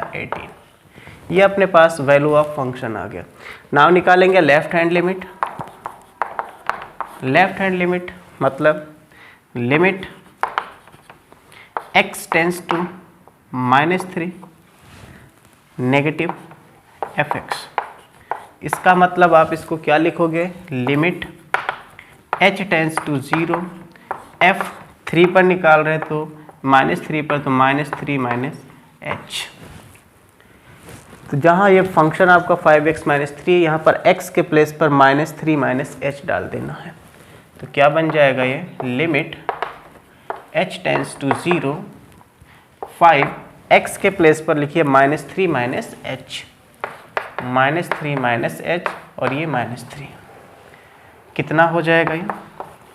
18। ये अपने पास वैल्यू ऑफ फंक्शन आ गया। नाउ निकालेंगे left hand limit. Left hand limit मतलब limit x tends to -3 negative fx। इसका मतलब आप इसको क्या लिखोगे, limit h tends to 0 f 3 पर निकाल रहे तो -3 पर, तो -3 h। तो जहाँ ये फंक्शन आपका 5x - 3, यहाँ पर x के प्लेस पर -3 h डाल देना है। तो क्या बन जाएगा ये, limit h tends to 0 5 x के प्लेस पर लिखिए -3 h, -3 h और ये -3, कितना हो जाएगा ये,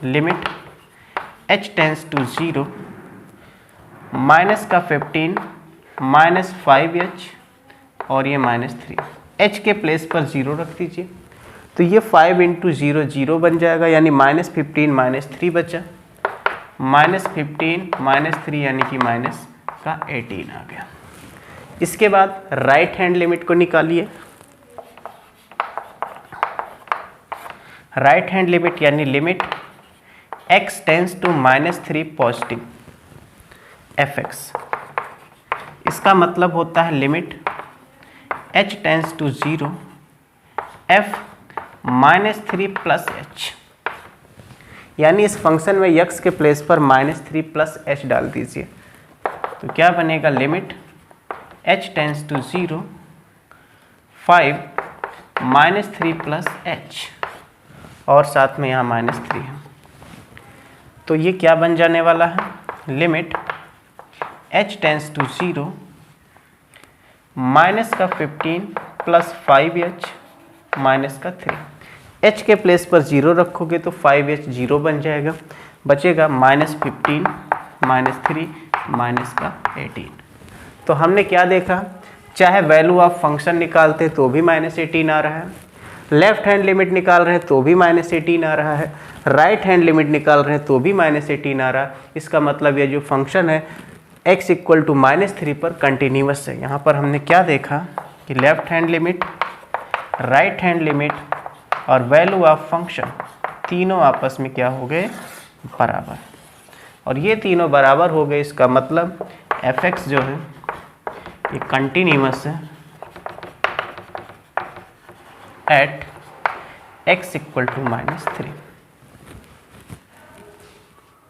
limit h tends to 0 minus का 15 -5h और ये -3, h के प्लेस पर 0 रख दीजिए। तो ये 5 × 0 0 बन जाएगा, यानी -15 -3 बचा, -15 -3 यानी कि -18 आ गया। इसके बाद राइट हैंड लिमिट को निकालिए। राइट हैंड लिमिट यानी limit x tends to -3 positive fx। इसका मतलब होता है limit h tends to 0 f -3 + h, यानी इस फंक्शन में x के प्लेस पर -3 + h डाल दीजिए। तो क्या बनेगा, limit h tends to 0 5 -3 + h और साथ में यहाँ -3 है। तो ये क्या बन जाने वाला है, limit h tends to 0 minus का 15 + 5h माइनस का 3। h के प्लेस पर 0 रखोगे तो 5h 0 बन जाएगा, बचेगा -15 -3 माइनस का 18। तो हमने क्या देखा, चाहे वैल्यू ऑफ फंक्शन निकालते तो भी -18 आ रहा है, लेफ्ट हैंड लिमिट निकाल रहे हैं तो भी -18 आ रहा है, राइट हैंड लिमिट निकाल रहे हैं तो भी -18 आ रहा है। इसका मतलब ये जो फंक्शन है x = -3 पर कंटिन्यूअस है। यहाँ पर हमने क्या देखा कि left hand limit, right hand limit और वैल्यू ऑफ फंक्शन तीनों आपस में क्या हो गए, बराबर। और ये तीनों बराबर हो गए, इसका मतलब fx जो है ये कंटिन्यूअस है एट x = -3।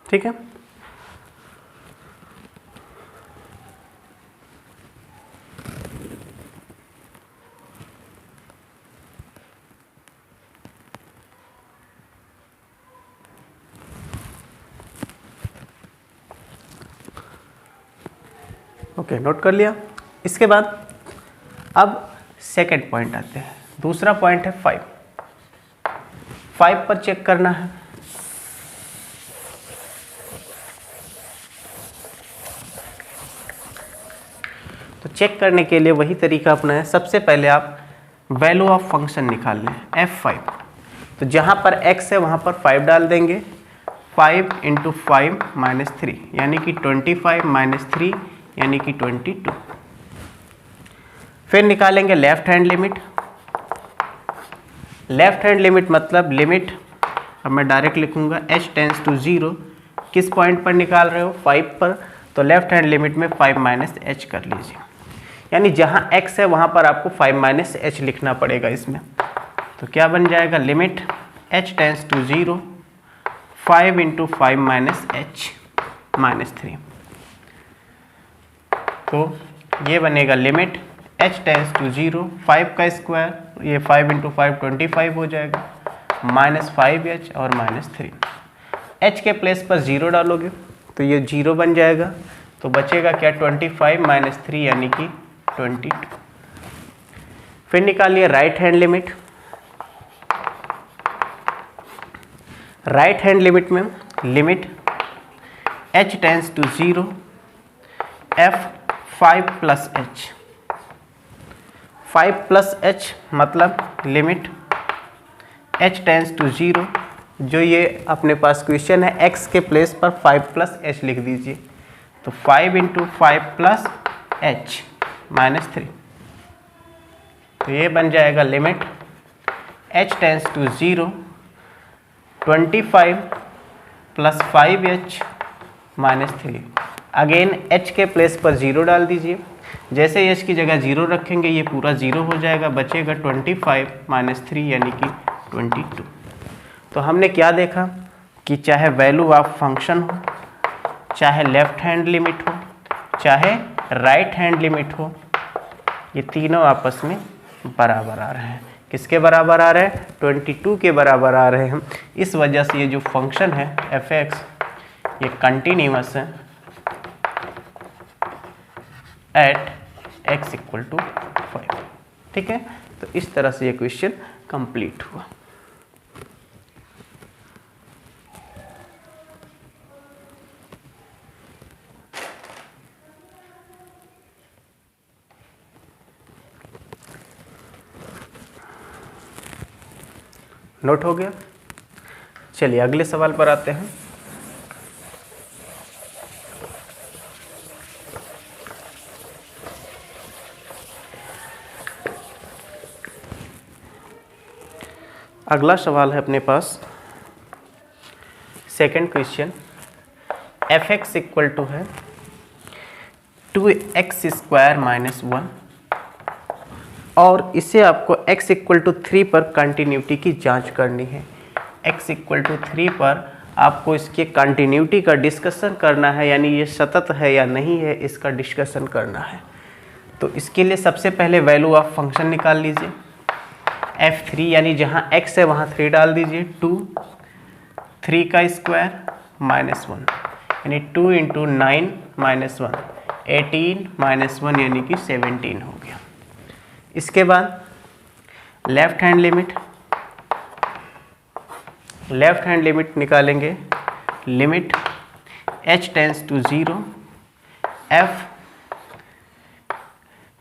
ठीक है। ओके, नोट कर लिया। इसके बाद अब सेकंड पॉइंट आते हैं। दूसरा पॉइंट है 5 पर चेक करना है। तो चेक करने के लिए वही तरीका अपना है। सबसे पहले आप वैल्यू ऑफ फंक्शन निकाल लें f5। तो जहाँ पर x है वहाँ पर 5 डाल देंगे, 5 × 5 -3 यानी कि 25 -3 यानी कि 22। फिर निकालेंगे left hand limit. Left hand limit मतलब लिमिट, अब मैं डायरेक्ट लिखूंगा h टेंस टू 0, किस पॉइंट पर निकाल रहे हो, 5 पर, तो लेफ्ट हैंड लिमिट में 5 - h कर लीजिए, यानी जहां x है वहां पर आपको 5 - h लिखना पड़ेगा इसमें। तो क्या बन जाएगा, limit h tends to 0 5 × 5 - h -3। तो ये बनेगा लिमिट h टेंस टू 0 5 का स्क्वायर, ये 5 × 5 25 हो जाएगा, -5h और -3। h के प्लेस पर 0 डालोगे तो ये 0 बन जाएगा, तो बचेगा क्या, 25 - 3 यानी कि 22। फिर निकालिए right hand limit. Right hand limit में limit h tends to 0 f 5 + h। 5 + h मतलब लिमिट h टेंस टू 0, जो ये अपने पास क्वेश्चन है x के प्लेस पर 5 + h लिख दीजिए। तो 5 × 5 + h -3। तो ये बन जाएगा limit h tends to 0 25 plus 5h -3। Again h के प्लेस पर 0 डाल दीजिए। जैसे h की जगह 0 रखेंगे ये पूरा 0 हो जाएगा, बचेगा 25 -3 यानी कि 22। तो हमने क्या देखा कि चाहे वैल्यू ऑफ फंक्शन हो, चाहे लेफ्ट हैंड लिमिट हो, चाहे राइट हैंड लिमिट हो, ये तीनों आपस में बराबर आ रहे हैं। किसके बराबर आ रहे हैं? 22 के बराबर आ रहे हैं। इस वजह से ये जो फंक्शन है f(x) ये कंटिन्यूअस है एट x = 5। ठीक है, तो इस तरह से ये क्वेश्चन कंप्लीट हुआ। नोट हो गया? चलिए अगले सवाल पर आते हैं। अगला सवाल है अपने पास सेकंड क्वेश्चन, f(x) = है 2x² - 1 और इसे आपको x = 3 पर कंटिन्यूटी की जांच करनी है। x = 3 पर आपको इसके कंटिन्यूटी का डिस्कशन करना है, यानी ये सतत है या नहीं है इसका डिस्कशन करना है। तो इसके लिए सबसे पहले वैल्यू ऑफ फंक्शन निकाल लीजिए। f3 यानी जहाँ x है वहाँ 3 डाल दीजिए। 2 3 का स्क्वायर -1 यानी 2 × 9 -1 18 -1 यानी कि 17 हो गया। इसके बाद लेफ्ट हैंड लिमिट निकालेंगे। Limit h tends to 0 f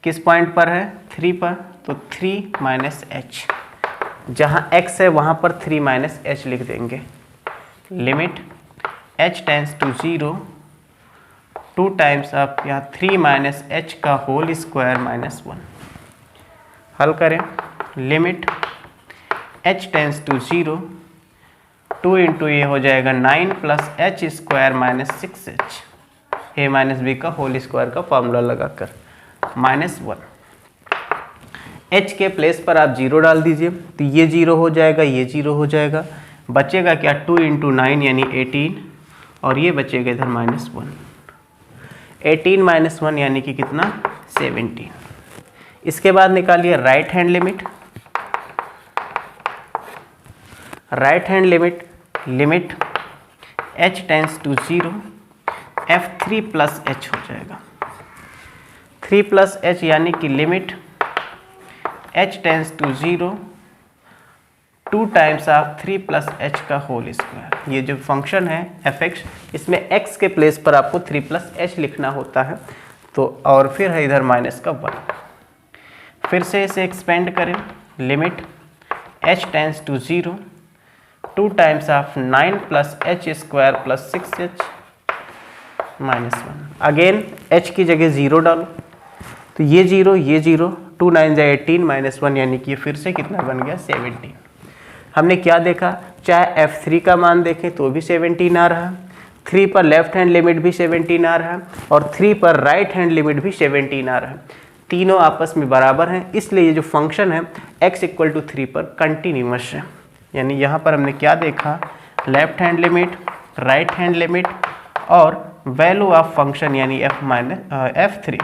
किस पॉइंट पर है? 3 पर, तो 3 - h, जहाँ x है वहाँ पर 3 - h लिख देंगे। Limit h tends to 0 2 times आप यहाँ 3 - h का होल स्क्वायर -1। हल करें। लिमिट h टेंस टू 0 2 × ये हो जाएगा 9 + h² - 6h a - b का होल स्क्वायर का फॉर्मूला लगाकर -1। h के प्लेस पर आप 0 डाल दीजिए, तो ये 0 हो जाएगा, ये 0 हो जाएगा। बचेगा क्या? 2 × 9 यानी 18 और ये बचेगा इधर -1। 18 - 1 यानी कि कितना? 17। इसके बाद निकालिए right hand limit. Right hand limit h tends to 0 f3 + h हो जाएगा। 3 + h यानी कि limit h tends to 0 2 times आप 3 + h का होल स्क्वायर। ये जो फंक्शन है f(x) इसमें x के प्लेस पर आपको 3 + h लिखना होता है, तो और फिर है इधर -1। फिर से इसे एक्सपेंड करें। Limit h tends to 0 2 times of 9 + h² + 6h -1। Again h की जगह 0 डालो, तो ये 0 ये 0 2 9 × 18 -1 यानी कि फिर से कितना बन गया? 17। हमने क्या देखा? चाहे f3 का मान देखें तो भी 17 आ रहा है, 3 पर लेफ्ट हैंड लिमिट भी 17 आ रहा है और 3 पर राइट हैंड लिमिट भी 17 आ रहा है। तीनों आपस में बराबर हैं, इसलिए ये जो फंक्शन है x = 3 पर कंटिन्यूअस है। यानी यहाँ पर हमने क्या देखा? Left hand limit, right hand limit और वैल्यू ऑफ फंक्शन यानी f3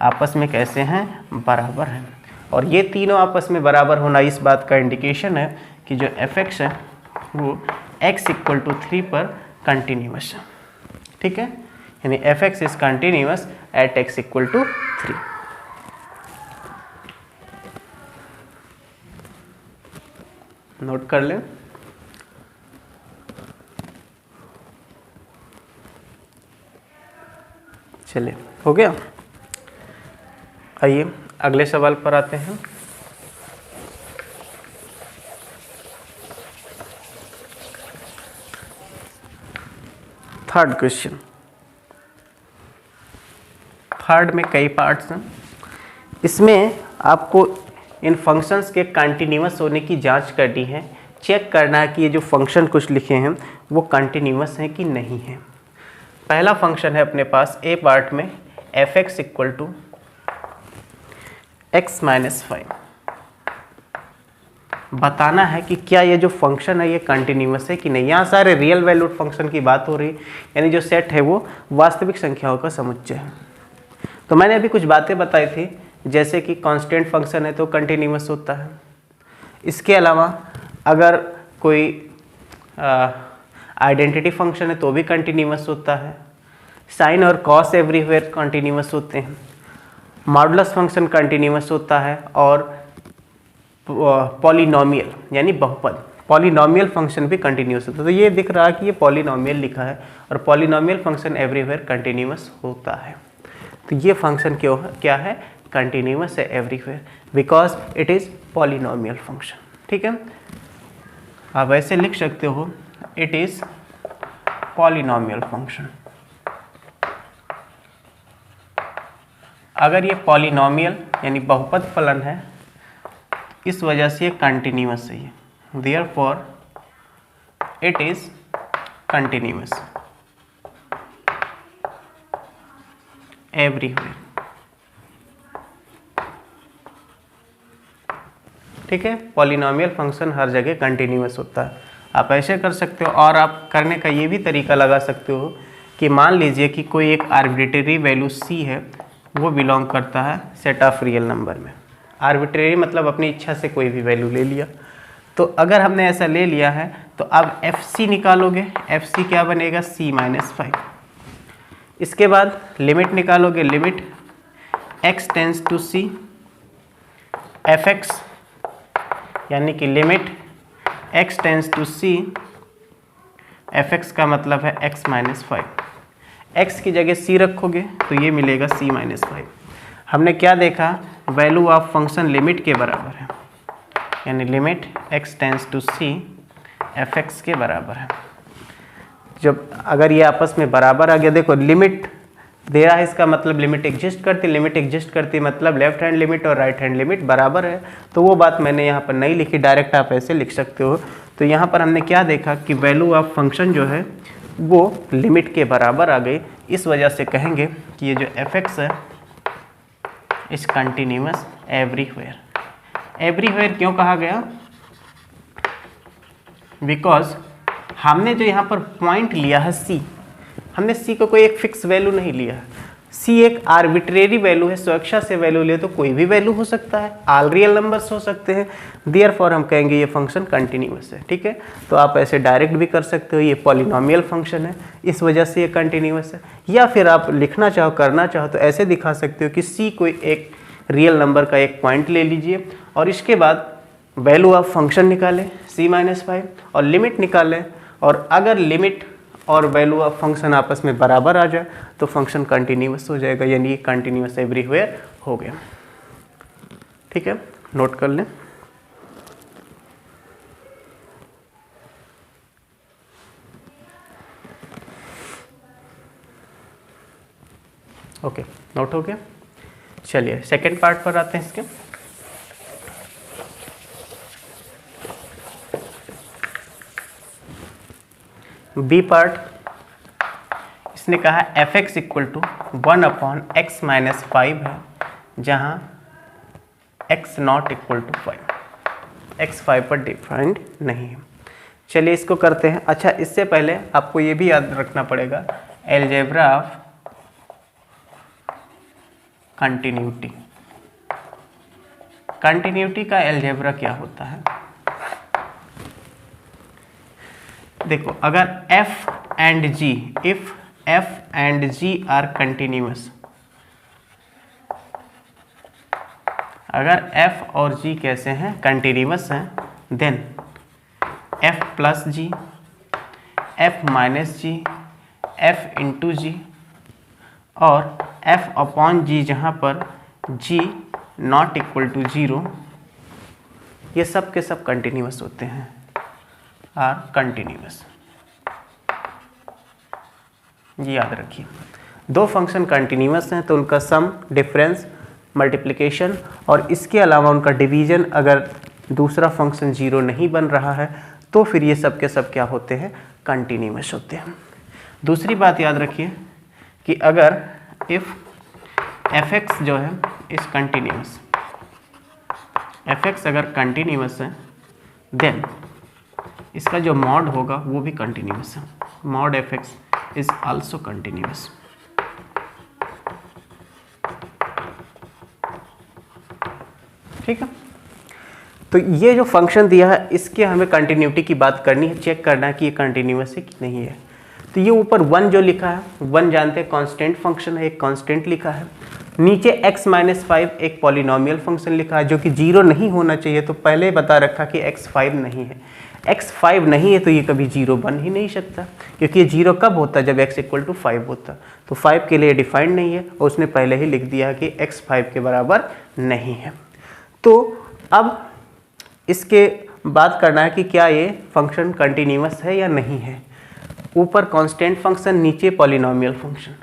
आपस में कैसे हैं? बराबर हैं। और ये तीनों आपस में बराबर होना इस बात का इंडिकेशन है कि जो f(x) है वो x = 3 पर कंटिन्यूअस है। ठीक है, यानी f(x) is continuous at x = 3। Note कर लें। चलिए, हो गया। आइए अगले सवाल पर आते हैं। Third question. थर्ड में कई पार्ट्स हैं, इसमें आपको इन फंक्शंस के कंटिन्यूअस होने की जांच करनी है, चेक करना है कि ये जो फंक्शन कुछ लिखे हैं वो कंटिन्यूअस हैं कि नहीं है। पहला फंक्शन है अपने पास ए पार्ट में f(x) = x - 5। बताना है कि क्या ये जो फंक्शन है ये कंटिन्यूअस है कि नहीं। यहाँ सारे रियल वैल्यूड फंक्शन की बात हो रही है, यानी जो सेट है वो वास्तविक संख्याओं का समुच्चय है। तो मैंने अभी कुछ बातें बताई थी, जैसे कि कांस्टेंट फंक्शन है तो कंटिन्यूअस होता है। इसके अलावा अगर कोई आइडेंटिटी फंक्शन है तो भी कंटिन्यूअस होता है। साइन और कॉस एवरीवेयर कंटिन्यूअस होते हैं। मॉडुलस फंक्शन कंटिन्यूअस होता है और पॉलिनोमियल यानी बहुपद पॉलिनोमियल फंक्शन भी कंटिन्यूअस होता है। तो ये दिख रहा है कि ये पॉलिनोमियल लिखा है और पॉलिनोमियल फंक्शन एवरीवेयर कंटिन्यूअस होता है। तो ये फंक्शन क्या है? कंटिन्यूअस है everywhere, because it is polynomial function. ठीक है, आप ऐसे लिख सकते हो, इट इज़ पॉलिनोमियल फंक्शन। अगर ये पॉलिनोमियल यानी बहुपद फलन है, इस वजह से ये कंटिन्यूअस है, therefore it is continuous everywhere. ठीक है, पॉलिनोमियल फंक्शन हर जगह कंटिन्यूअस होता है। आप ऐसे कर सकते हो, और आप करने का ये भी तरीका लगा सकते हो कि मान लीजिए कि कोई एक आर्बिट्रेरी वैल्यू c है, वो बिलोंग करता है सेट ऑफ रियल नंबर में। आर्बिट्रेरी मतलब अपनी इच्छा से कोई भी वैल्यू ले लिया। तो अगर हमने ऐसा ले लिया है तो अब fc निकालोगे, fc क्या बनेगा? c - 5। इसके बाद लिमिट निकालोगे, limit x tends to c fx, यानी कि limit x tends to c fx का मतलब है x - 5। x की जगह c रखोगे तो ये मिलेगा c - 5। हमने क्या देखा? वैल्यू ऑफ फंक्शन लिमिट के बराबर है, यानी limit x tends to c fx के बराबर है। जब अगर ये आपस में बराबर आ गया, देखो लिमिट दे रहा है, इसका मतलब लिमिट एग्जिस्ट करती, लिमिट एग्जिस्ट करती मतलब लेफ्ट हैंड लिमिट और राइट हैंड लिमिट बराबर है। तो वो बात मैंने यहाँ पर नहीं लिखी, डायरेक्ट आप ऐसे लिख सकते हो। तो यहाँ पर हमने क्या देखा कि वैल्यू ऑफ फंक्शन जो है वो लिमिट के बराबर आ गई। इस वजह से कहेंगे कि ये जो fx है इज कंटिन्यूअस एवरीवेयर। एवरीवेयर क्यों कहा गया? बिकॉज हमने जो यहाँ पर पॉइंट लिया है c, हमने c को कोई एक फिक्स वैल्यू नहीं लिया है। c एक आर्बिट्रेरी वैल्यू है, स्वेच्छा से वैल्यू ले तो कोई भी वैल्यू हो सकता है, ऑल रियल नंबर्स हो सकते हैं। देयरफॉर हम कहेंगे ये फंक्शन कंटिन्यूअस है। ठीक है, तो आप ऐसे डायरेक्ट भी कर सकते हो, ये पॉलिनोमियल फंक्शन है इस वजह से ये कंटिन्यूअस है। या फिर आप लिखना चाहो, करना चाहो तो ऐसे दिखा सकते हो कि c कोई एक रियल नंबर का एक पॉइंट ले लीजिए और इसके बाद वैल्यू ऑफ फंक्शन निकालें c - 5 और लिमिट निकालें, और अगर लिमिट और वैल्यू ऑफ फंक्शन आपस में बराबर आ जाए तो फंक्शन कंटिन्यूअस हो जाएगा, यानी ये कंटिन्यूअस एवरीवेयर हो गया। ठीक है, नोट कर लें। ओके, नोट हो गया। चलिए सेकेंड पार्ट पर आते हैं इसके। बी पार्ट, इसने कहा fx = 1/x - 5 है, जहाँ x ≠ = 5, x 5 पर डिफाइंड नहीं है। चलिए इसको करते हैं। अच्छा, इससे पहले आपको ये भी याद रखना पड़ेगा अलजेब्रा ऑफ कंटिन्यूटी। कंटिन्यूटी का अलजेब्रा क्या होता है? देखो, अगर f and g, if f and g are continuous, अगर f और g कैसे हैं? कंटिन्यूअस हैं, then f + g, f - g, f × g और f/g जहाँ पर g ≠ = 0, ये सब के सब कंटिन्यूअस होते हैं, आर कंटिन्यूअस। ये याद रखिए, दो फंक्शन कंटिन्यूअस हैं तो उनका सम डिफरेंस मल्टीप्लिकेशन और इसके अलावा उनका डिवीजन अगर दूसरा फंक्शन 0 नहीं बन रहा है तो फिर ये सब के सब क्या होते हैं, कंटिन्यूअस होते हैं। दूसरी बात याद रखिए कि अगर इफ़ fx जो है इस कंटिन्यूअस, fx अगर कंटिन्यूअस है देन इसका जो मॉड होगा वो भी कंटिन्यूअस है, mod fx is also continuous. ठीक है, तो ये जो फंक्शन दिया है इसके हमें कंटिन्यूटी की बात करनी है, चेक करना है कि ये कंटिन्यूअस है कि नहीं है। तो ये ऊपर 1 जो लिखा है, 1 जानते हैं कांस्टेंट फंक्शन है, एक कांस्टेंट लिखा है। नीचे x माइनस 5 एक पॉलिनोमियल फंक्शन लिखा है जो कि 0 नहीं होना चाहिए, तो पहले बता रखा कि x 5 नहीं है। x 5 नहीं है तो ये कभी 0 बन ही नहीं सकता, क्योंकि ये 0 कब होता है, जब x इक्वल टू 5 होता। तो 5 के लिए डिफाइंड नहीं है और उसने पहले ही लिख दिया कि x 5 के बराबर नहीं है। तो अब इसके बात करना है कि क्या ये फंक्शन कंटिन्यूअस है या नहीं है। ऊपर कांस्टेंट फंक्शन, नीचे पॉलिनोमियल फंक्शन,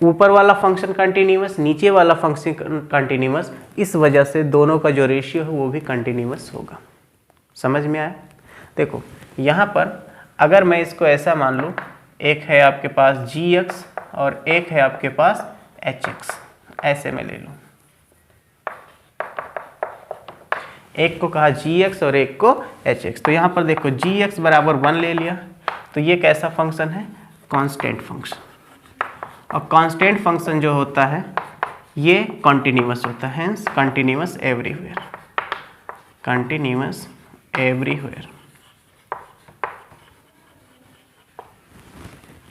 ऊपर वाला फंक्शन कंटिन्यूअस, नीचे वाला फंक्शन कंटिन्यूअस, इस वजह से दोनों का जो रेशियो है वो भी कंटिन्यूअस होगा। समझ में आया? देखो यहाँ पर अगर मैं इसको ऐसा मान लूँ, एक है आपके पास gx और एक है आपके पास hx, ऐसे मैं ले लूँ, एक को कहा gx और एक को hx। तो यहाँ पर देखो gx बराबर 1 ले लिया, तो ये कैसा फंक्शन है, कांस्टेंट फंक्शन। और कांस्टेंट फंक्शन जो होता है ये कंटिन्यूअस होता है, hence continuous everywhere, continuous everywhere.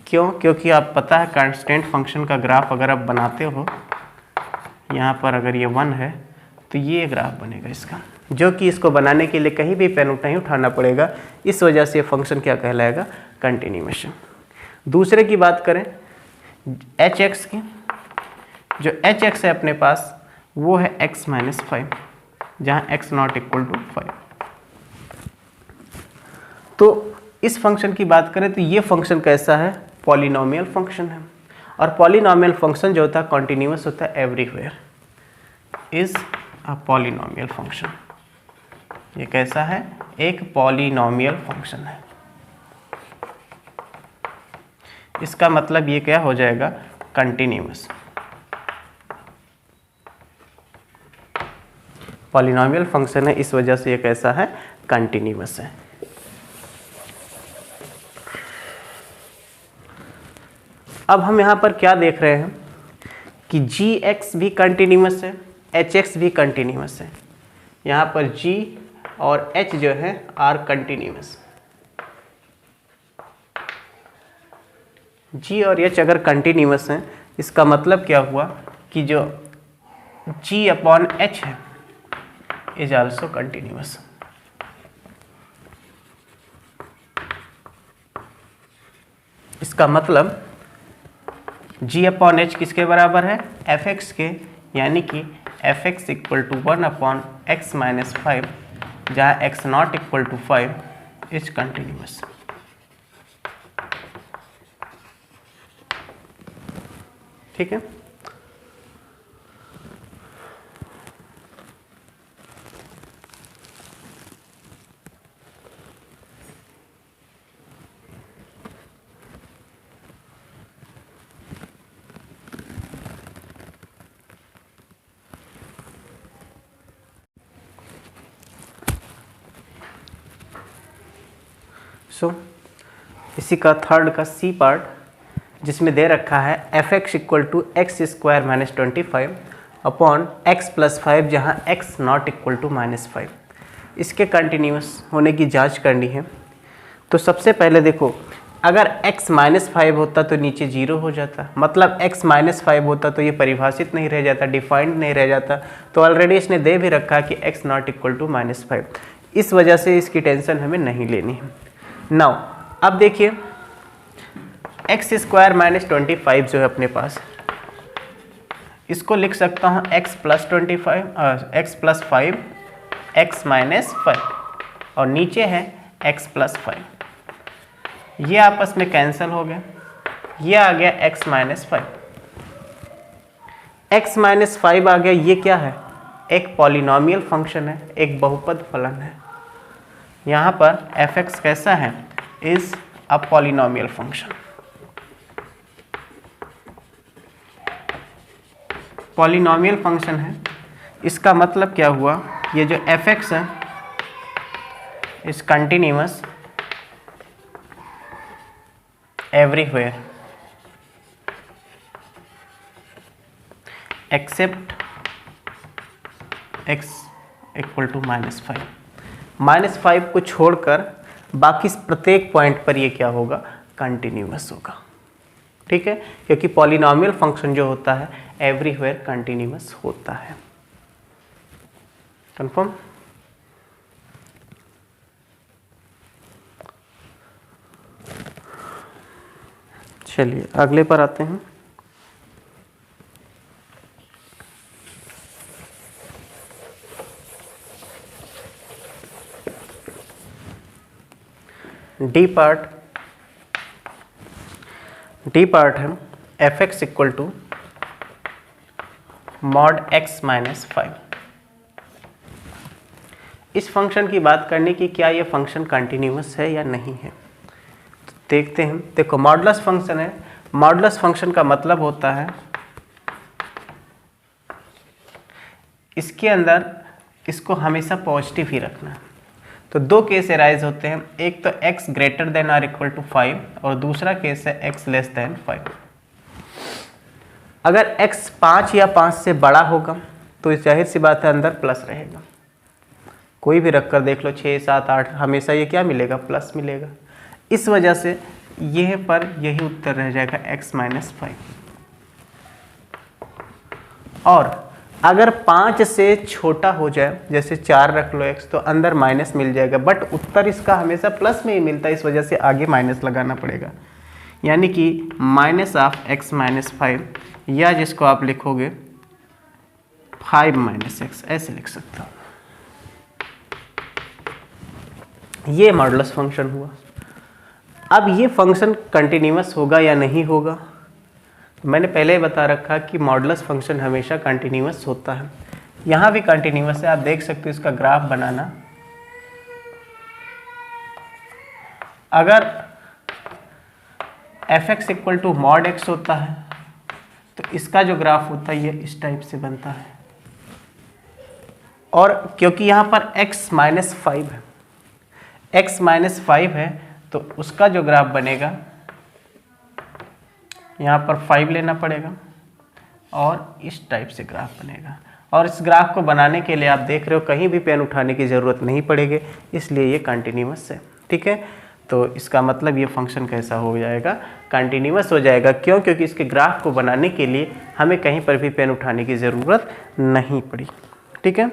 क्यों? क्योंकि आप पता है कांस्टेंट फंक्शन का ग्राफ अगर आप बनाते हो, यहाँ पर अगर ये 1 है तो ये ग्राफ बनेगा इसका, जो कि इसको बनाने के लिए कहीं भी पेन नहीं उठाना पड़ेगा। इस वजह से फंक्शन क्या कहलाएगा, कंटिन्यूएशन। दूसरे की बात करें hx की, जो hx है अपने पास वो है x माइनस 5, जहाँ x नॉट इक्वल टू 5। तो इस फंक्शन की बात करें तो ये फंक्शन कैसा है, पॉलिनोमियल फंक्शन है। और पॉलिनोमियल फंक्शन जो होता है कंटिन्यूअस होता है everywhere, is a polynomial function. ये कैसा है, एक पॉलिनोमियल फंक्शन है। इसका मतलब ये क्या हो जाएगा, कंटिन्यूअस। पॉलिनोमियल फंक्शन है, इस वजह से ये कैसा है, कंटिन्यूअस है। अब हम यहाँ पर क्या देख रहे हैं कि gx भी कंटिन्यूअस है, hx भी कंटिन्यूअस है। यहाँ पर g और h जो है आर कंटिन्यूअस। g और h अगर कंटिन्यूअस हैं, इसका मतलब क्या हुआ कि जो g अपॉन h है इज आल्सो कंटिन्यूअस। इसका मतलब g अपॉन h किसके बराबर है, fx के, यानी कि fx equal to 1 upon x minus 5, जहाँ x not equal to 5 is continuous. ठीक है, इसी का थर्ड का सी पार्ट, जिसमें दे रखा है fx equal to x square minus 25 upon x plus 5, जहाँ x not equal to minus 5। इसके कंटिन्यूअस होने की जांच करनी है। तो सबसे पहले देखो, अगर x माइनस 5 होता तो नीचे 0 हो जाता, मतलब x माइनस 5 होता तो ये परिभाषित नहीं रह जाता, डिफाइंड नहीं रह जाता। तो ऑलरेडी इसने दे भी रखा कि x not equal to minus 5, इस वजह से इसकी टेंशन हमें नहीं लेनी है। नाउ अब देखिए एक्स स्क्वायर माइनस 25 जो है अपने पास, इसको लिख सकता हूँ x plus 25, x plus 5, x minus 5, और नीचे है x प्लस 5। ये आपस में कैंसिल हो गया, ये आ गया x माइनस 5। x माइनस 5 आ गया, ये क्या है? एक पॉलिनोमियल फंक्शन है, एक बहुपद फलन है। यहाँ पर f(x) कैसा है? Is a polynomial function. Polynomial function है, इसका मतलब क्या हुआ? ये जो f(x) है is continuous everywhere except x equal to -5। -5 को छोड़कर बाकी प्रत्येक पॉइंट पर ये क्या होगा? कंटिन्यूअस होगा। ठीक है, क्योंकि पॉलिनोमियल फंक्शन जो होता है एवरीवेयर कंटिन्यूअस होता है। कंफर्म? चलिए अगले पर आते हैं। डी पार्ट है f(x) equal to mod x minus 5। इस फंक्शन की बात करने की, क्या ये फंक्शन कंटिन्यूअस है या नहीं है, तो देखते हैं। देखो मॉडुलस फंक्शन है, मॉडुलस फंक्शन का मतलब होता है इसके अंदर इसको हमेशा पॉजिटिव ही रखना। तो दो केस एराइज होते हैं, एक तो x greater than or equal to 5 और दूसरा केस है x लेस देन 5। अगर x 5 या 5 से बड़ा होगा तो जाहिर सी बात है अंदर प्लस रहेगा। कोई भी रखकर देख लो 6, 7, 8, हमेशा ये क्या मिलेगा? प्लस मिलेगा। इस वजह से यह पर यही उत्तर रह जाएगा x माइनस 5। और अगर 5 से छोटा हो जाए, जैसे 4 रख लो x, तो अंदर माइनस मिल जाएगा, बट उत्तर इसका हमेशा प्लस में ही मिलता है, इस वजह से आगे माइनस लगाना पड़ेगा। यानी कि माइनस ऑफ x माइनस 5, या जिसको आप लिखोगे 5 माइनस x, ऐसे लिख सकते हो। ये मॉडुलस फंक्शन हुआ। अब ये फंक्शन कंटिन्यूअस होगा या नहीं होगा? मैंने पहले ही बता रखा कि मॉडुलस फंक्शन हमेशा कंटिन्यूअस होता है। यहाँ भी कंटिन्यूअस है, आप देख सकते हो। इसका ग्राफ बनाना, अगर f(x) equal to mod x होता है तो इसका जो ग्राफ होता है ये इस टाइप से बनता है। और क्योंकि यहाँ पर x माइनस 5 है, x माइनस 5 है, तो उसका जो ग्राफ बनेगा यहाँ पर 5 लेना पड़ेगा और इस टाइप से ग्राफ बनेगा। और इस ग्राफ को बनाने के लिए आप देख रहे हो कहीं भी पेन उठाने की ज़रूरत नहीं पड़ेगी, इसलिए ये कंटिन्यूअस है। ठीक है, तो इसका मतलब ये फंक्शन कैसा हो जाएगा? कंटिन्यूअस हो जाएगा। क्यों? क्योंकि इसके ग्राफ को बनाने के लिए हमें कहीं पर भी पेन उठाने की ज़रूरत नहीं पड़ी। ठीक है,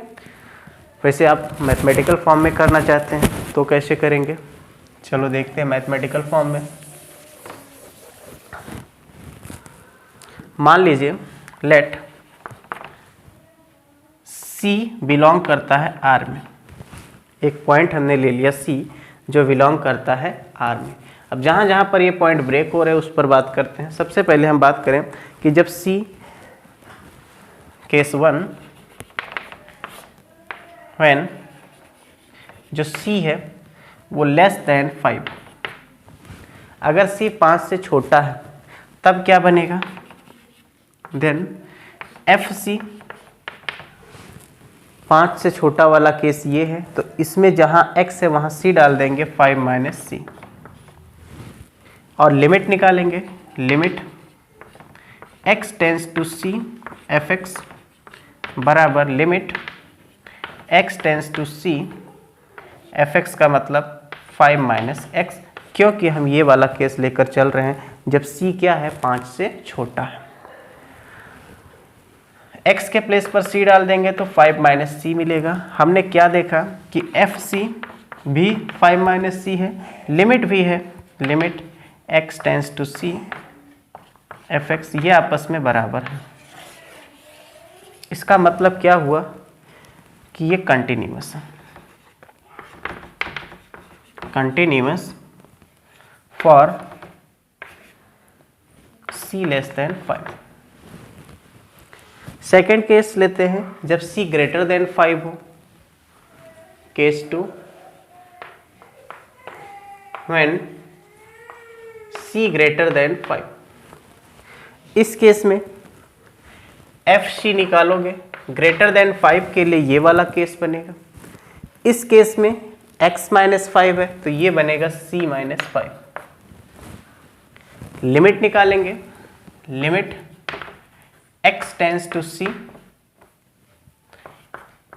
वैसे आप मैथमेटिकल फॉर्म में करना चाहते हैं तो कैसे करेंगे? चलो देखते हैं मैथमेटिकल फॉर्म में। मान लीजिए लेट C बिलोंग करता है R में। एक पॉइंट हमने ले लिया C जो बिलोंग करता है R में। अब जहाँ जहाँ पर ये पॉइंट ब्रेक हो रहे हैं उस पर बात करते हैं। सबसे पहले हम बात करें कि जब C केस 1 व्हेन जो C है वो लेस देन 5, अगर C 5 से छोटा है तब क्या बनेगा? देन FC 5 से छोटा वाला केस ये है, तो इसमें जहाँ x है वहाँ C डाल देंगे 5 माइनस C और लिमिट निकालेंगे। Limit x tends to C f(x) बराबर limit x tends to C f(x) का मतलब 5 माइनस x, क्योंकि हम ये वाला केस लेकर चल रहे हैं जब C क्या है? 5 से छोटा है। x के प्लेस पर C डाल देंगे तो 5 माइनस C मिलेगा। हमने क्या देखा कि FC भी 5 माइनस C है, लिमिट भी है, limit x tends to C f(x) ये आपस में बराबर है। इसका मतलब क्या हुआ कि ये कंटिन्यूअस है। Continuous for C less than 5। Second case लेते हैं जब c ग्रेटर देन 5 हो, case 2 when c greater than 5। इस केस में fc निकालोगे, ग्रेटर देन 5 के लिए ये वाला केस बनेगा। इस केस में x माइनस 5 है तो ये बनेगा c माइनस 5। लिमिट निकालेंगे, limit x tends to c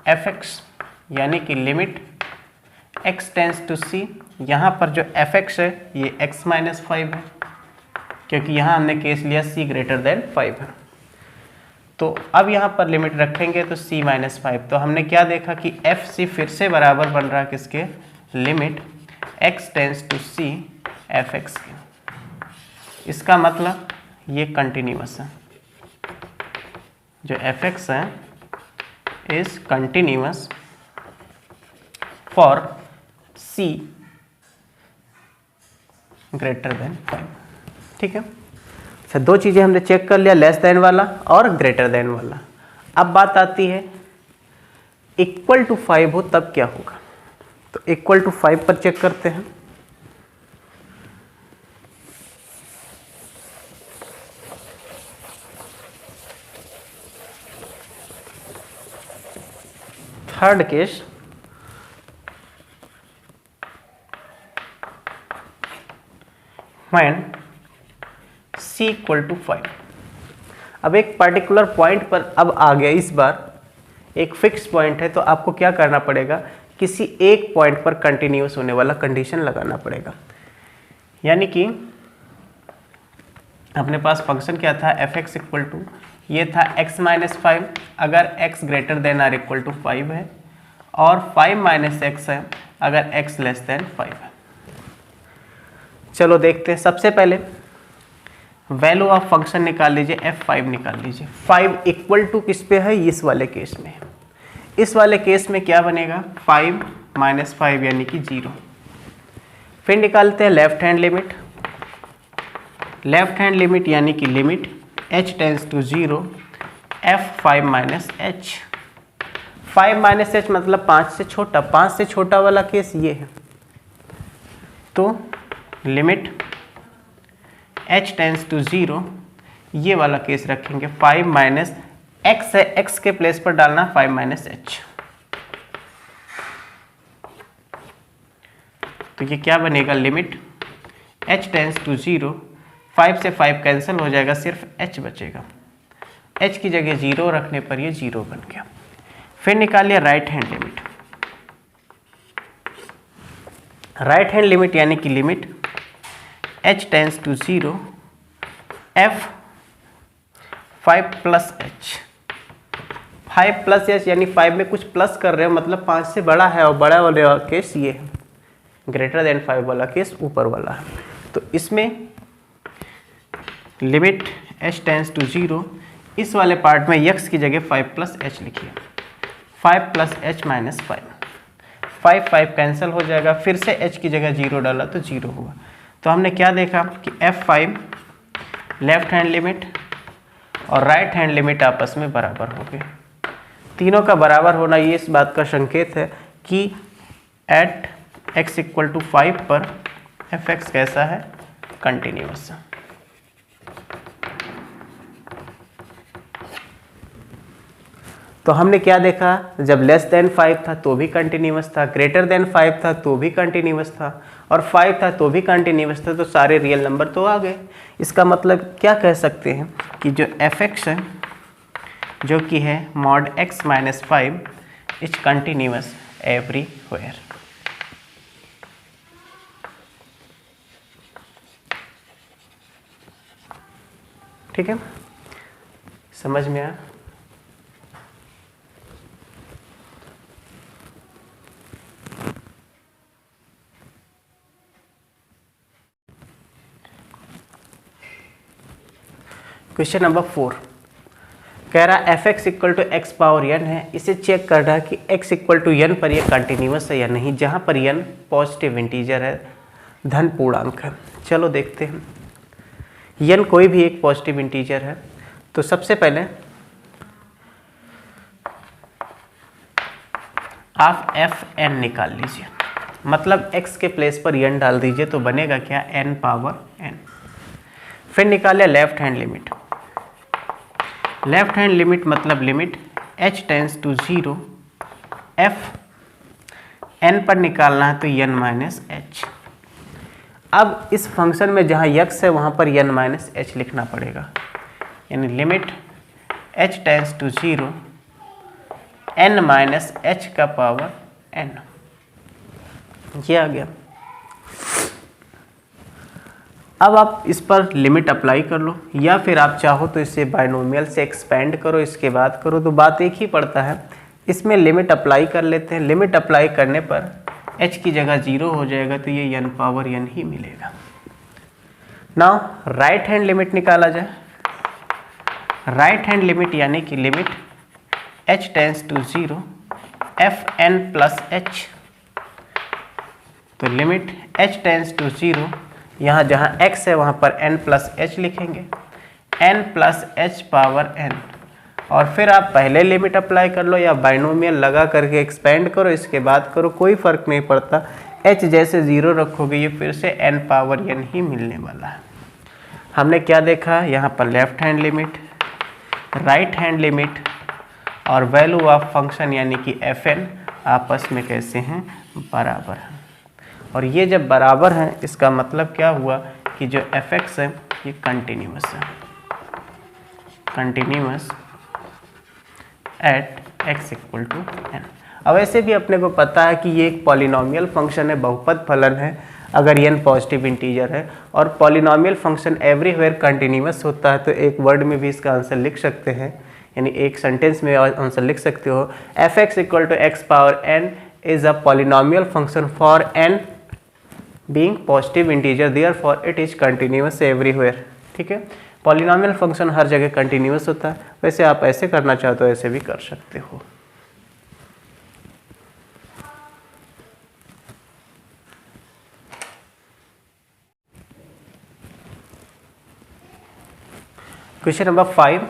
fx, यानी कि limit x tends to c। यहाँ पर जो fx है ये x माइनस 5 है, क्योंकि यहाँ हमने केस लिया c ग्रेटर देन 5 है। तो अब यहाँ पर लिमिट रखेंगे तो c माइनस 5। तो हमने क्या देखा कि fc फिर से बराबर बन रहा है किसके, limit x tends to c fx के। इसका मतलब ये कंटिन्यूअस है, जो fx है is continuous for c greater than 5। ठीक है, अच्छा दो चीज़ें हमने चेक कर लिया, लेस देन वाला और ग्रेटर देन वाला। अब बात आती है इक्वल टू 5 हो तब क्या होगा। तो इक्वल टू 5 पर चेक करते हैं। Third case, when c equal to 5। अब एक पर्टिकुलर पॉइंट पर अब आ गया, इस बार एक फिक्स पॉइंट है, तो आपको क्या करना पड़ेगा, किसी एक पॉइंट पर कंटिन्यूअस होने वाला कंडीशन लगाना पड़ेगा। यानी कि अपने पास फंक्शन क्या था, fx इक्वल टू ये था x माइनस 5 अगर x greater than or equal to 5 है, और 5 माइनस एक्स है अगर x लेस देन 5 है। चलो देखते हैं। सबसे पहले वैल्यू ऑफ फंक्शन निकाल लीजिए, f5 निकाल लीजिए। 5 इक्वल टू किस पे है, इस वाले केस में। इस वाले केस में क्या बनेगा, 5 माइनस 5 यानी कि 0। फिर निकालते हैं left hand limit. Left hand limit यानी कि limit h tends to 0 f5 minus h। 5 minus h मतलब 5 से छोटा, 5 से छोटा वाला केस ये है। तो लिमिट h टेंस टू 0 ये वाला केस रखेंगे। 5 माइनस x है, x के प्लेस पर डालना 5 माइनस h। तो ये क्या बनेगा, लिमिट h टेंस टू 0, 5 से 5 कैंसिल हो जाएगा, सिर्फ h बचेगा। h की जगह 0 रखने पर ये 0 बन गया। फिर निकाल लिया right hand limit. Right hand limit यानी कि limit h tends to 0 f 5 plus h। 5 plus h यानी 5 में कुछ प्लस कर रहे हो, मतलब 5 से बड़ा है, और बड़ा वाला केस ये है, ग्रेटर देन 5 वाला केस ऊपर वाला है। तो इसमें लिमिट h टेंस टू 0, इस वाले पार्ट में x की जगह 5 प्लस h लिखिए। 5 प्लस h माइनस 5, 5 कैंसिल हो जाएगा, फिर से h की जगह 0 डाला तो 0 हुआ। तो हमने क्या देखा कि f5 लेफ्ट हैंड लिमिट और राइट हैंड लिमिट आपस में बराबर हो गए। तीनों का बराबर होना ये इस बात का संकेत है कि एट x इक्वल टू 5 पर fx कैसा है, कंटिन्यूअस है। तो हमने क्या देखा, जब लेस देन 5 था तो भी कंटिन्यूअस था, ग्रेटर देन 5 था तो भी कंटिन्यूअस था, और 5 था तो भी कंटिन्यूअस था। तो सारे रियल नंबर तो आ गए। इसका मतलब क्या कह सकते हैं कि जो fx है, जो कि है mod x minus 5, is continuous everywhere. ठीक है, समझ में आया। क्वेश्चन नंबर 4 कह रहा है fx equal to x power n है। इसे चेक करना है कि x इक्वल टू n पर यह कंटिन्यूअस है या नहीं, जहां पर n पॉजिटिव इंटीजर है, धन पूर्णांक है। चलो देखते हैं। n कोई भी एक पॉजिटिव इंटीजर है। तो सबसे पहले आप एफ एन निकाल लीजिए, मतलब x के प्लेस पर n डाल दीजिए तो बनेगा क्या, n पावर n। फिर निकाले left hand limit. Left hand limit मतलब limit h tends to 0, f n पर निकालना है तो n माइनस h। अब इस फंक्शन में जहाँ x है वहाँ पर n माइनस h लिखना पड़ेगा, यानी limit h tends to 0 n minus h का पावर n, ये आ गया। अब आप इस पर लिमिट अप्लाई कर लो, या फिर आप चाहो तो इसे बाइनोमियल से एक्सपेंड करो, इसके बाद करो, तो बात एक ही पड़ता है। इसमें लिमिट अप्लाई कर लेते हैं। लिमिट अप्लाई करने पर h की जगह 0 हो जाएगा तो ये n पावर n ही मिलेगा। नाउ राइट हैंड लिमिट निकाला जाए। राइट हैंड लिमिट यानी कि limit h tends to 0 f n plus h, तो लिमिट h टेंस टू 0, यहाँ जहाँ x है वहाँ पर n प्लस h लिखेंगे, n plus h power n, और फिर आप पहले लिमिट अप्लाई कर लो या बाइनोमियल लगा करके एक्सपेंड करो, इसके बाद करो, कोई फ़र्क नहीं पड़ता। h जैसे 0 रखोगे ये फिर से n पावर n ही मिलने वाला है। हमने क्या देखा, यहाँ पर left hand limit, right hand limit और वैल्यू ऑफ फंक्शन यानी कि fn आपस में कैसे हैं, बराबर हैं। और ये जब बराबर हैं इसका मतलब क्या हुआ कि जो fx है ये कंटिन्यूअस है, continuous at x equal to n। अब ऐसे भी अपने को पता है कि ये एक पॉलिनोमियल फंक्शन है, बहुपद फलन है अगर n पॉजिटिव इंटीजर है, और पॉलिनोमियल फंक्शन एवरीवेयर कंटिन्यूअस होता है, तो एक वर्ड में भी इसका आंसर लिख सकते हैं, यानी एक सेंटेंस में आंसर लिख सकते हो, fx equal to x power n is a polynomial function for n being positive integer, therefore it is continuous everywhere. ठीक है, पॉलिनोमियल फंक्शन हर जगह कंटिन्यूअस होता है। वैसे आप ऐसे करना चाहते हो ऐसे भी कर सकते हो। क्वेश्चन नंबर 5,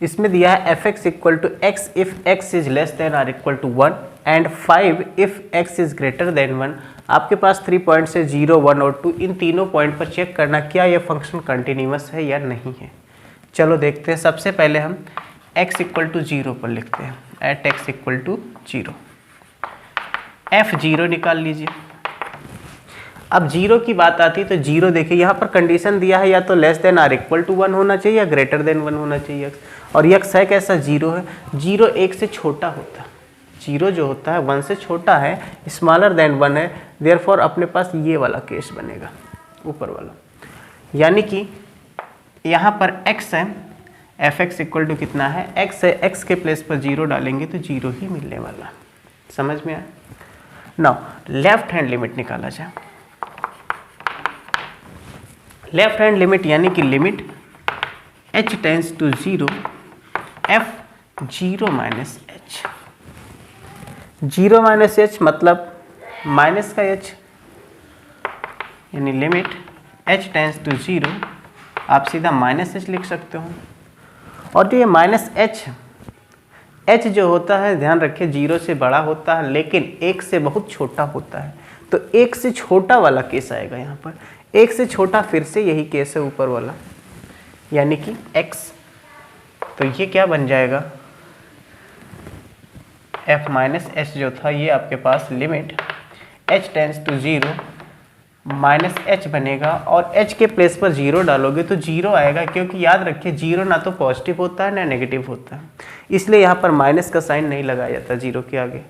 इसमें दिया है fx equal to x if x is less than or equal to 1 and 5 if x is greater than 1। आपके पास 3 पॉइंट्स है 0, 1 और 2। इन तीनों पॉइंट पर चेक करना क्या यह फंक्शन कंटिन्यूअस है या नहीं है। चलो देखते हैं। सबसे पहले हम x इक्वल टू 0 पर लिखते हैं, eight x equal to 0, f0 निकाल लीजिए। अब 0 की बात आती है तो 0 देखिए यहाँ पर कंडीशन दिया है या तो less than or equal to 1 होना चाहिए या ग्रेटर देन 1 होना चाहिए, और x है कैसा 0 है। 0 1 से छोटा होता है, 0 जो होता है 1 से छोटा है, स्मॉलर देन 1 है, देयरफॉर अपने पास ये वाला केस बनेगा ऊपर वाला, यानी कि यहाँ पर x है, fx इक्वल टू कितना है, x है, x के प्लेस पर 0 डालेंगे तो 0 ही मिलने वाला। समझ में आया। नाउ लेफ्ट हैंड लिमिट निकाला जाए। लेफ्ट हैंड लिमिट यानी कि limit h tends to 0 f0 minus h। 0 minus h मतलब माइनस का h, यानी लिमिट h टेंस टू 0, आप सीधा माइनस h लिख सकते हो। और जो ये माइनस h जो होता है ध्यान रखिए 0 से बड़ा होता है लेकिन 1 से बहुत छोटा होता है, तो 1 से छोटा वाला केस आएगा यहाँ पर। 1 से छोटा फिर से यही केस है ऊपर वाला, यानी कि x, तो ये क्या बन जाएगा, f माइनस h जो था ये आपके पास limit h tends to 0 minus h बनेगा, और h के प्लेस पर 0 डालोगे तो 0 आएगा, क्योंकि याद रखिए 0 ना तो पॉजिटिव होता है ना नेगेटिव होता है, इसलिए यहाँ पर माइनस का साइन नहीं लगाया जाता 0 के आगे।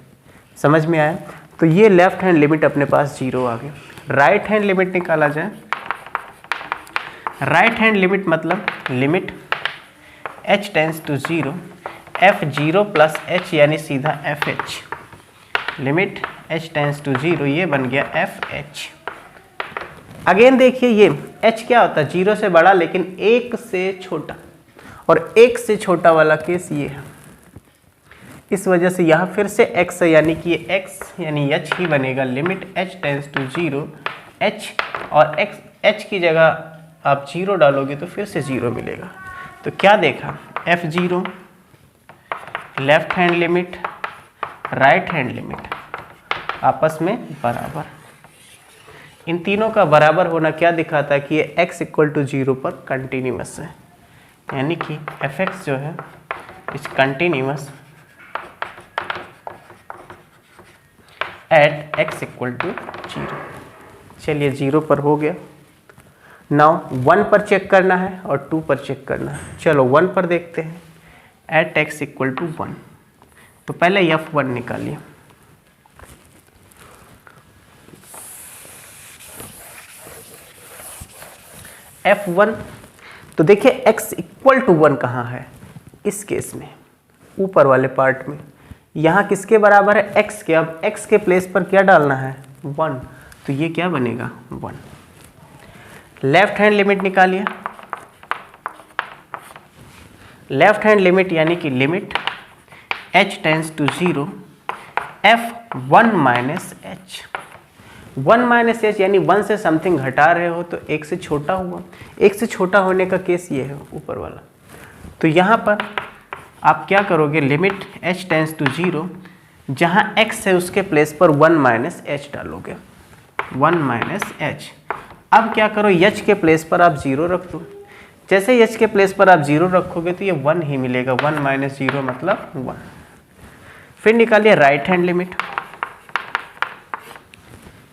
समझ में आया। तो ये लेफ्ट हैंड लिमिट अपने पास 0 आ गई। राइट हैंड लिमिट निकाला जाए। राइट हैंड लिमिट मतलब limit h tends to 0 f0 plus h, यानी सीधा fh, limit h tends to 0, ये बन गया fh। अगेन देखिए ये h क्या होता है, 0 से बड़ा लेकिन 1 से छोटा, और 1 से छोटा वाला केस ये है, इस वजह से यहाँ फिर से x है, यानी कि ये x यानी h ही बनेगा, limit h tends to 0 h, और h की जगह आप 0 डालोगे तो फिर से 0 मिलेगा। तो क्या देखा, f0 left hand limit right hand limit आपस में बराबर। इन तीनों का बराबर होना क्या दिखाता है कि ये x इक्वल टू 0 पर कंटिन्यूअस है, यानी कि fx जो है is continuous at x equal to 0। चलिए 0 पर हो गया। नाउ 1 पर चेक करना है और 2 पर चेक करना है। चलो 1 पर देखते हैं, एट x इक्वल टू 1। तो पहले f1 निकालिए। f1 तो देखिए x इक्वल टू 1 कहाँ है, इस केस में ऊपर वाले पार्ट में। यहाँ किसके बराबर है, x के। अब x के प्लेस पर क्या डालना है, 1, तो ये क्या बनेगा 1। लेफ्ट हैंड लिमिट निकालिए। लेफ्ट हैंड लिमिट यानी कि limit h tends to 0 f1 minus h। 1 minus h यानी 1 से समथिंग घटा रहे हो तो 1 से छोटा हुआ। 1 से छोटा होने का केस ये है ऊपर वाला। तो यहाँ पर आप क्या करोगे, लिमिट h टेंड्स टू 0, जहाँ x है उसके प्लेस पर 1 माइनस एच डालोगे, 1 माइनस एच। अब क्या करो, h के प्लेस पर आप 0 रख दो। जैसे h के प्लेस पर आप 0 रखोगे तो ये 1 ही मिलेगा, 1 माइनस 0 मतलब 1। फिर निकालिए right hand limit.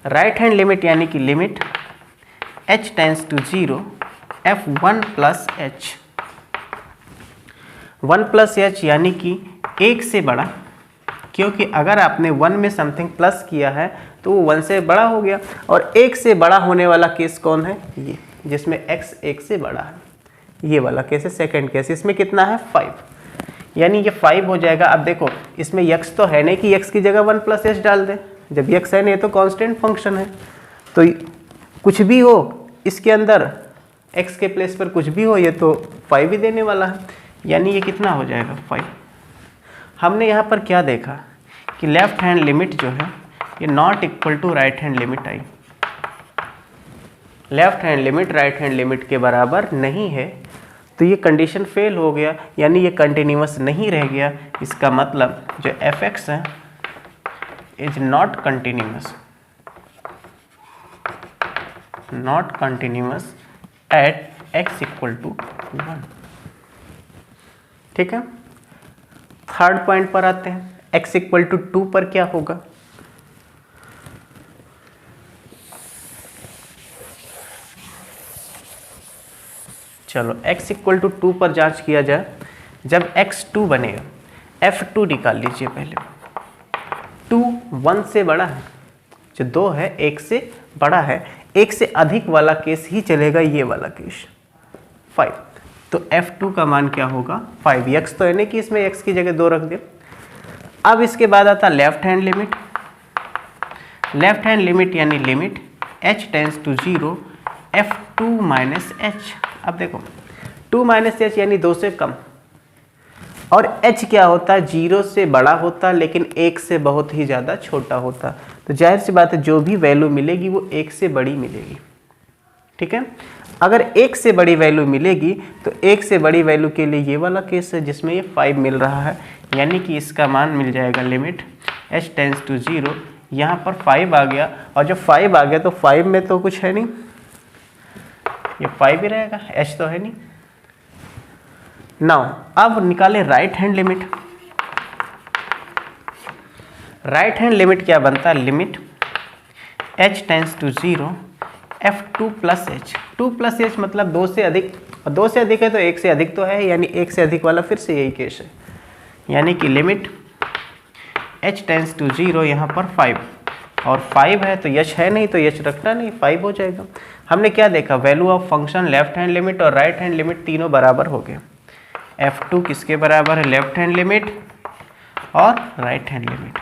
Right hand limit यानी कि limit h tends to 0 f1 plus h। 1 plus h यानी कि 1 से बड़ा, क्योंकि अगर आपने 1 में समथिंग प्लस किया है तो वो 1 से बड़ा हो गया। और 1 से बड़ा होने वाला केस कौन है, ये, जिसमें x 1 से बड़ा है, ये वाला केस है सेकंड केस। इसमें कितना है 5, यानी ये 5 हो जाएगा। अब देखो इसमें x तो है नहीं कि x की जगह 1 प्लस एच डाल दें, जब x है नहीं तो कांस्टेंट फंक्शन है। तो कुछ भी हो इसके अंदर, x के प्लेस पर कुछ भी हो, ये तो 5 ही देने वाला है, यानी ये कितना हो जाएगा 5। हमने यहाँ पर क्या देखा कि लेफ्ट हैंड लिमिट जो है ये not equal to right hand limit आई। Left hand limit right hand limit के बराबर नहीं है, तो ये कंडीशन फेल हो गया, यानी ये कंटिन्यूअस नहीं रह गया। इसका मतलब जो fx है is not continuous, not continuous at x equal to 1। ठीक है, थर्ड पॉइंट पर आते हैं। x इक्वल टू 2 पर क्या होगा, चलो x इक्वल टू 2 पर जांच किया जाए। जब x 2 बनेगा, f2 निकाल लीजिए पहले। 2 1 से बड़ा है, जो 2 है 1 से बड़ा है, 1 से अधिक वाला केस ही चलेगा, ये वाला केस 5। तो f2 का मान क्या होगा 5। x तो है नहीं कि इसमें x की जगह 2 रख दे। अब इसके बाद आता left hand limit. Left hand limit यानी limit h tends to 0 f2 minus h। अब देखो 2 माइनस एच यानी 2 से कम, और h क्या होता है, 0 से बड़ा होता लेकिन 1 से बहुत ही ज़्यादा छोटा होता। तो जाहिर सी बात है जो भी वैल्यू मिलेगी वो 1 से बड़ी मिलेगी। ठीक है, अगर 1 से बड़ी वैल्यू मिलेगी तो 1 से बड़ी वैल्यू के लिए ये वाला केस है जिसमें ये 5 मिल रहा है, यानी कि इसका मान मिल जाएगा लिमिट h टेंड्स टू 0, यहाँ पर 5 आ गया। और जब 5 आ गया तो 5 में तो कुछ है नहीं, ये 5 ही रहेगा, h तो है नहीं। नाउ अब निकाले right hand limit. Right hand limit क्या बनता है, limit h tends to 0 f2 plus h। 2 प्लस h मतलब 2 से अधिक, 2 से अधिक है तो 1 से अधिक तो है, यानी 1 से अधिक वाला फिर से यही केस है, यानी कि लिमिट h टेंड्स टू 0, यहाँ पर 5, और 5 है तो h है नहीं तो h रखना नहीं, 5 हो जाएगा। हमने क्या देखा, value of function left hand limit और राइट हैंड लिमिट तीनों बराबर हो गए। f2 किसके बराबर है, लेफ्ट हैंड लिमिट और राइट हैंड लिमिट।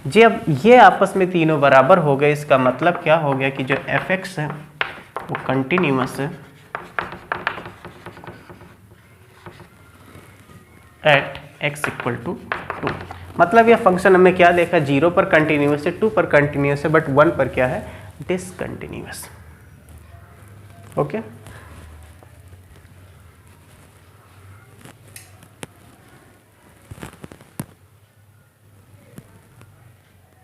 जी अब ये आपस में तीनों बराबर हो गए, इसका मतलब क्या हो गया कि जो fx है वो कंटिन्यूअस है एट x इक्वल टू 2। मतलब यह फंक्शन हमने क्या देखा, 0 पर कंटिन्यूअस है, 2 पर कंटिन्यूअस है, बट 1 पर क्या है, डिसकंटिन्यूअस। ओके।